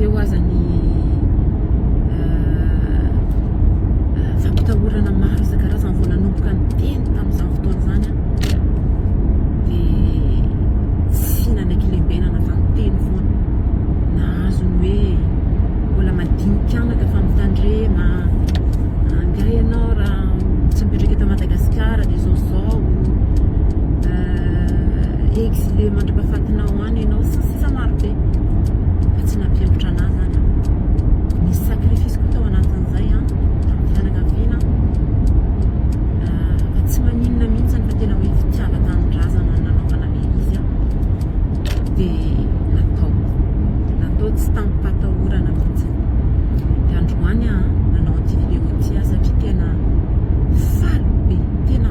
teo aza ny fampitahorana maro isan-karazany vao nanomboka ny teny tamin'izany fotoana zany a dia tsy nanaiky-lembenana fa miteny foana nahazo ny hoe mbola madinikanaka fa mitandrema angahy ianao raha tsy mipetraka eto Madagasikara dia zao exilé mandra-pahafatinao any ianao sisa maro be fa tsy nampiembotra anazy zany misy sacrifice koa tao anatin'izay a tamin'ny fianakaviana fa tsy maninona mihitsy fa tena hoe fitiava-tanindrazana nanaovana le izy a dia natao tsy tampatahorana mihitsy dia androany a nanao an'ity vidéo ity a satria tena faly be tena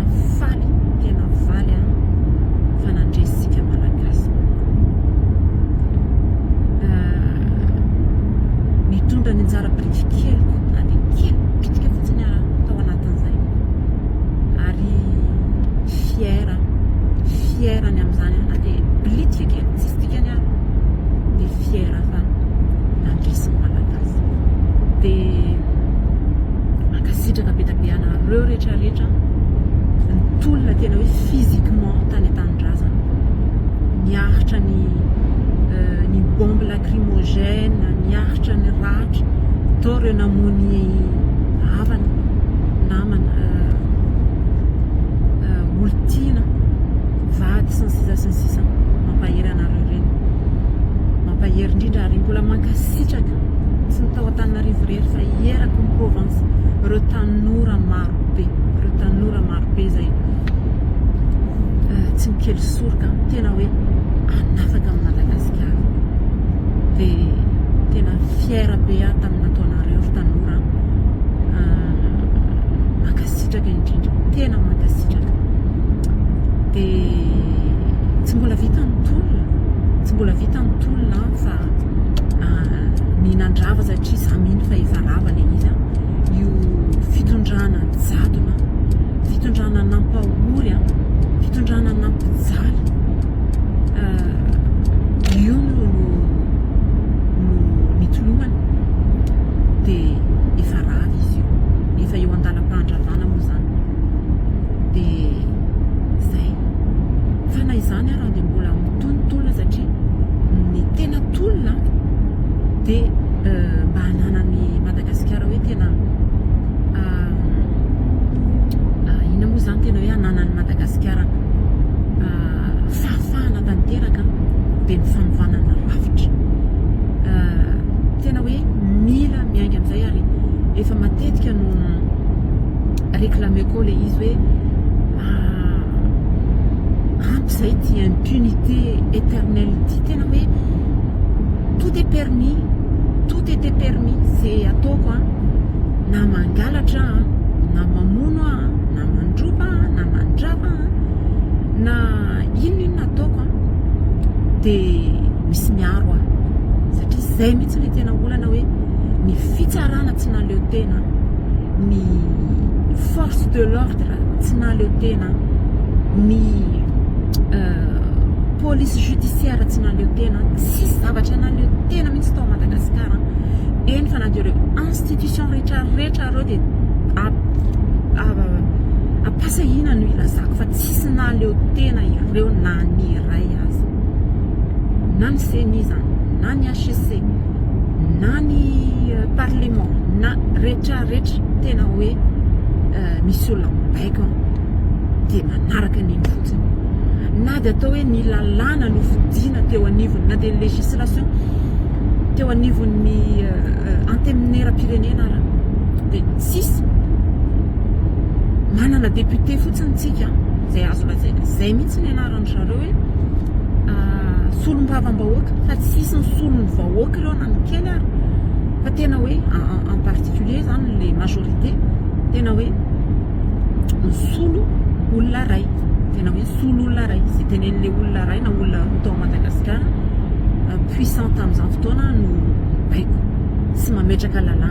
faly a fanandresitsika malagasy mitondra ny anjara biriky keliko na dia kely bitika fotsiny tao anatin'izay ary fierany amin'izany na dia bilitika kely tsisy dikany ary dia fiera fa nandresin'ny malagasy dia mankasitraka be da be anareo rehetrarehetra nitolona tena hoe physiquement tany an-tanindrazana niahitra ny bombe lacrymogène niahitra ny ratra tao reo namony havana namana olontiana vady sy ny sisa mampahery anareo reny mampahery indrindra ary mbola mankasitraka tsy ny tao Antananarivo rery fa hierako ny Provence ireo tanora marobe zay tsy mikely soroka tena hoe anafaka amin'ny Madagasikara dia tena fiera be aho tamin'ny nataonareo ry tanora mankasitraka indrindra tena mankasitraka dia tsy mbola vita ny tolona fa mihinan-drava satria zaminy fa efa rava le izy io fitondrana jadona fitondrana nampahory fitondrana nampijaly io no nitolomany dia efa rava izy io efa eo an-dalam-pandravana moa zany dia zay fa na izany ary dia mbola mitonitolona satria ny tena tolona dia mba hananany Madagasikara hoe tena ina moa zany tena hoe hananany Madagasikara fahafahana tanteraka dia ny fanovana rafitra tena hoe mila miainga amin'izay ary efa matetika no réclameko le izy hoe ampy zay ty impunité éternelle ty tena hoe tout était permis zay ataoko na mangalatra na mamono na mandroba na mandrava na inona ataoko dia misy miaro satria zay mihitsy le tena olana hoe ny fitsarana tsy naleo tena ny force de l'ordre tsy naleo tena ny police judiciaire tsy naleo tena tsisy zavatra naleo tena mihitsy tao Madagasikara eny fa na dia ireo institution rehetrarehetra reo dia apasahina no ilazako fa tsisy naleo tena ireo na ny iray azy na ny CENI zany na ny HCC na ny parlement na rehetrarehetra tena hoe misy olona baiko dia manaraka niny fotsiny na dia atao hoe ny lalàna no vidiana teo anivony na dia législation teo anivon'ny anteminera-pirenena raha dia tsisy manana député fotsiny tsika zay azo lazaina zay mihitsy ny anarany zareo hoe solom-bavam-bahoaka fa tsisy ny solon'ny vahoaka ireo na ny kely ary fa tena hoe en particulier zany le majorité tena hoe misolo olona ray tena hoe solo olona ray zay tenen'le olona ray na olona tao Madagasikara puissant tamin'izany fotoana no baiko sy mametraka lalàna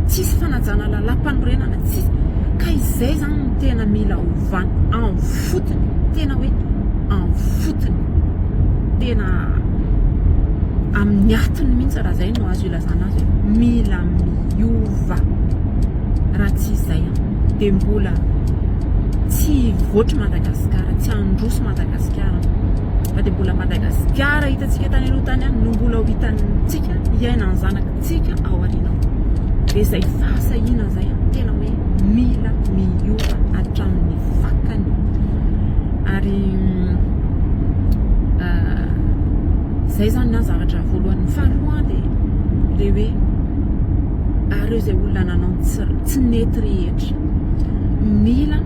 tsisy fanajana lalàm-panorenana tsisy ka izay zany no tena mila ovana en fotony tena hoe en fotony tena amin'ny atiny mihitsy raha zay no azo ilazana azy mila miova raha tsy izay dia mbola tsy voatra Madagasikara, tsy androso Madagasikara fa dia mbola Madagasikara hitantsika tany aloha tany no mbola ho hitantsika iaina ny zanakitsika ao aoriana dia izay fahasahiana zay tena hoe mila miova hatramin'ny fakany ary zay zany na zavatra voalohany faharoa dia hoe areo izay olona nanao tsy nety rehetra mila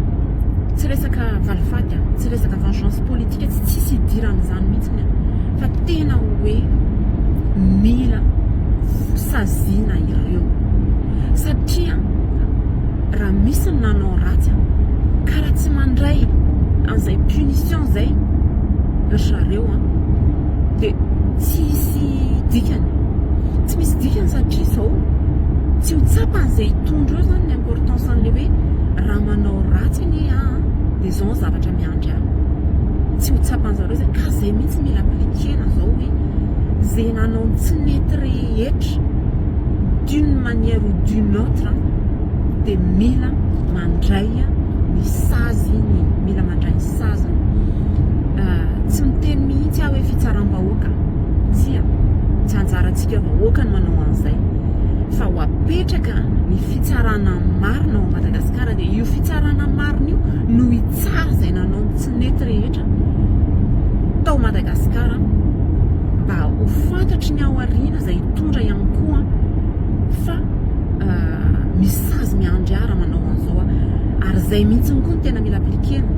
tsy resaka valifaty tsy resaka vengeance politique tsy tsisy idiran'izany mihitsy fa tena hoe mila saziana ireo satria raha misy ny nanao ratsy karaha tsy mandray an'izay punition zay zareo dia tsisy dikany tsy misy dikany satria zao tsy ho tsapan'izay hitondra eo zany ny importance an'le hoe raha manao ratsy iny dia zao zavatra miandry tsy ho tsapan'zareo zay ka zay mihitsy mila aplikena zao hoe zay nanao tsy nety rehetra d'une manière ou d'une autre dia mila mandray ny saziny mila mandray ny saziny tsy miteny mihitsy hoe fitsaram-bahoaka tsy anjarantsika vahoaka ny manao an'izay fa ho apetraka ny fitsarana marina ao Madagasikara dia io fitsarana marina io no hitsara izay nanao tsy nety rehetra tao Madagasikara mba ho fantatry ny ao aoriana izay hitondra ihany koa fa misy sazy miandry raha manao an'izao ary izay mihitsy koa no tena mila aplikena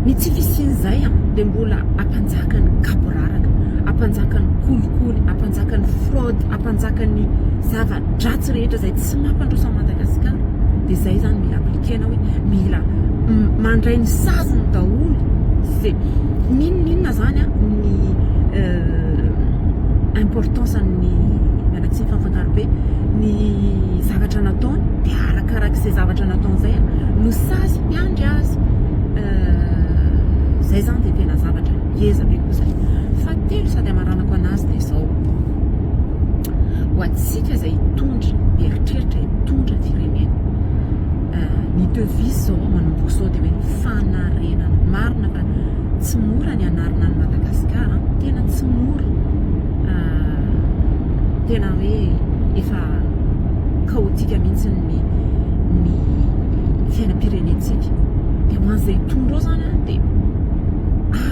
ny tsy fisian'izay dia mbola ampanjakany kaporaraka ampanjakany kolikoly ampanjakany fraude ampanjakany zava-dratsy rehetra izay tsy mampandroso Madagasikara dia izay zany mila aplikena hoe mila mandray ny saziny daholo zay ninona zany ny importance ny mialatsy ny fanfangarobe ny zavatra nataony dia arakarak'izay zavatra nataon'izay no sazy miandry azy zay zany dia tena zavatra eza be koa zay fahatelo sady amaranako anazy dia zao ho atsika izay hitondra mieritreritra hitondra firenena ny devise zao manomboka zao dia hoe fanarenana marina fa tsy mora ny anarina ny Madagasikara tena tsy mora tena hoe efa kaotika mihitsy ny fiainam-pirenentsika dia hoan'izay hitondra ao zany dia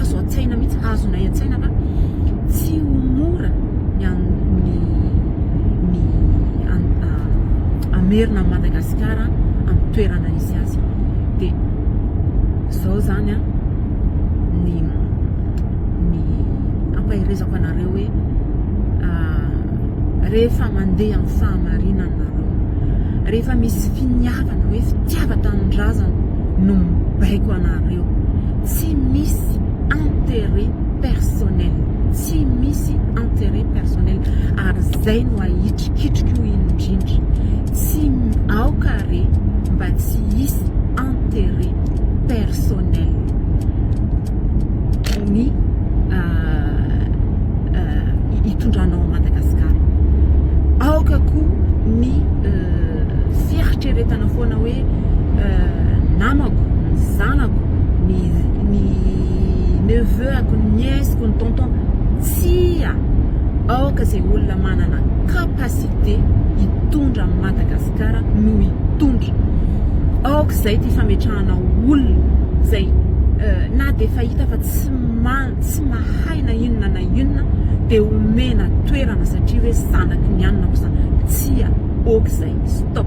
azo an-tsaina mihitsy azonay an-tsaina fa tsy ho mora ny amerina ny Madagasikara amin'ny toerana isy azy dia zao zany ny ampahirezako anareo hoe rehefa mandeha amin'ny fahamarinanareo rehefa misy finiavana hoe fitiava-tanindrazana no mibaiko anareo tsy misy intérêt personnel tsy misy intérêt personnel ary zay no ahitrikitrika io indrindra tsy aokare mba tsy hisy intérêt personnel ny hitondranao Madagasikara aoka koa ny fieritreretana foana hoe namako zanako ny neveuako ny niesiko ny tonton tsia aoka izay olona manana capacité hitondra Madagasikara no hitondra aoka izay ty fametrahana olona izay na dia fahita fa tsy mahay na inona dia omena toerana satria hoe zanaky ny anona kosa tsia aoka izay stop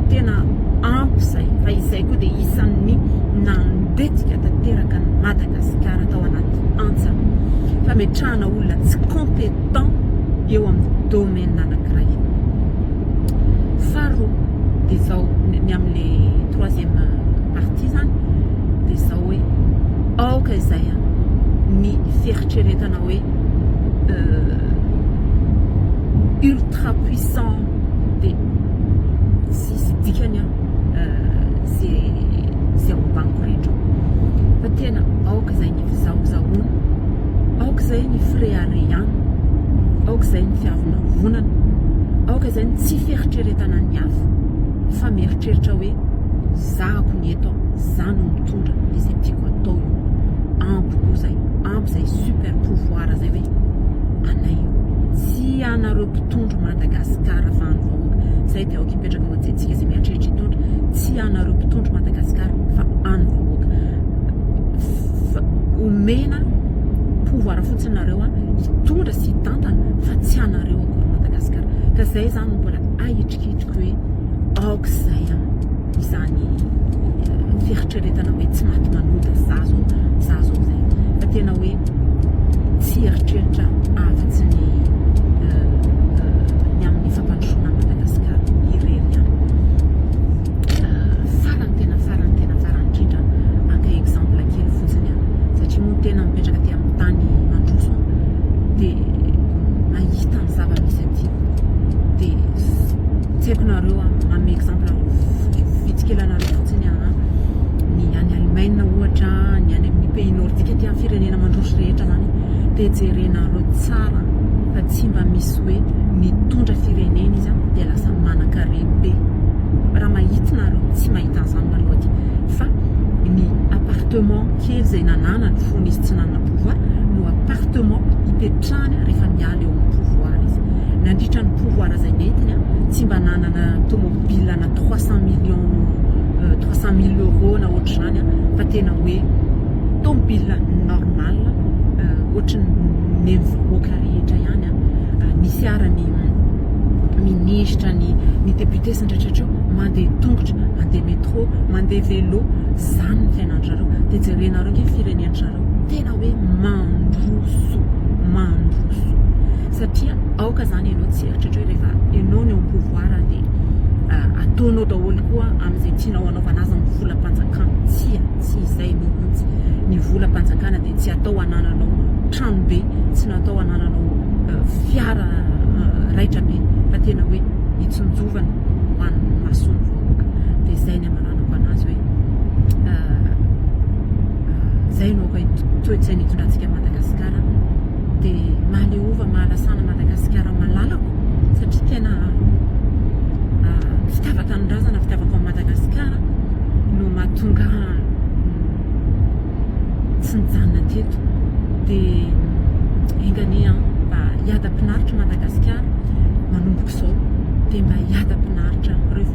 tena ampy izay fa izay koa dia isan'ny nandetika tanteraka ny Madagasikara tao anaty antsa fametrahana olona tsy compétent eo amin'ny domaine anankiray faharoa dia zao ny amin'le troisième partie zany dia zao hoe aoka izay ny fieritreretana hoe ultra puissant dia sisy dikany zay rombaniko rehetra fa tena aoka izay ny fizahozahoana aoka izay izay ny fréare ihany, aoka izay ny fiavana vonana, aoka izay ny tsy fieritreretana ny hafa fa mieritreritra hoe zahako ny eto, za no mitondra izay tiako atao io, ampy koa zay, ampy zay super pouvoir zay hoe anay io, tsy anareo mpitondro Madagasikara fa any vahoaka, zay dia aoka hipetraka ao antsika izay mieritreritra hitondra, tsy anareo mpitondro Madagasikara fa any vahoaka, omena pouvoir fotsiny nareo hitondra sy hitantana fa tsy anareo akory Madagasikara. Ka zay zany mbola ahitrikitriko hoe aoka zay izany fieritreretana hoe tsy maty manota za zao zay, fa tena hoe tsy eritreritra afa-tsy ny amin'ny fampandrosoana Madagasikara irery ihany. Farany tena indrindra aka exemple kely fotsiny satria moa tena mipetraka ty amin'ny tany mandroso dia mahita ny zava-misy aty dia tsy haiko nareo manome exemple fitsikelanareo fotsiny ny any Allemagne ohatra, ny any amin'ny pays nordika ty amin'ny firenena mandroso rehetra zany dia jerenareo tsara fa tsy mba misy hoe mitondra firenena izy dia lasa manan-kare be. Raha mahitinareo tsy mahita an'izany maloha ty fa ny appartement kely zay nanana ny fony izy tsy nanana pouvoir no appartement hipetrahany rehefa miala eo amin'ny pouvoir izy. Nandritra ny pouvoir zay netiny tsy mba nanana tomobile na 300 000 euros na ohatra zany fa tena hoe tomobile normal ohatrany ny vahoaka rehetra ihany, ny fiarany ministra, ny député sy ndraitrareo mandeha tongotra, mandeha métro, mandeha vélo, zany ny fiainandrareo. Dia jerenareo nge firenendrareo tena hoe mandroso satria aoka zany ianao tsy eritreritra hoe rehefa ianao ny eo pouvoir dia ataonao daholo koa amin'izay tianao anaovana azy ny volam-panjakana. Tsy izay mihitsy, ny volam-panjakana dia tsy atao anananao trano be, tsy natao anananao fiara raitra be, fa tena hoe hitsinjovana ho an'ny masony vahoaka. Dia zay ny amaranako anazy hoe zay no hoe toe-tsaina hitondrantsika Madagasikara dia mahaleova mahalasana Madagasikara malalako satria tena fitiavaka an-drazana, fitiavako amin'ny Madagasikara no mahatonga tsy nijanona teto dia engany mba hiada-pinaritra Madagasikara manomboka izao dia mba hiada-pinaritra reo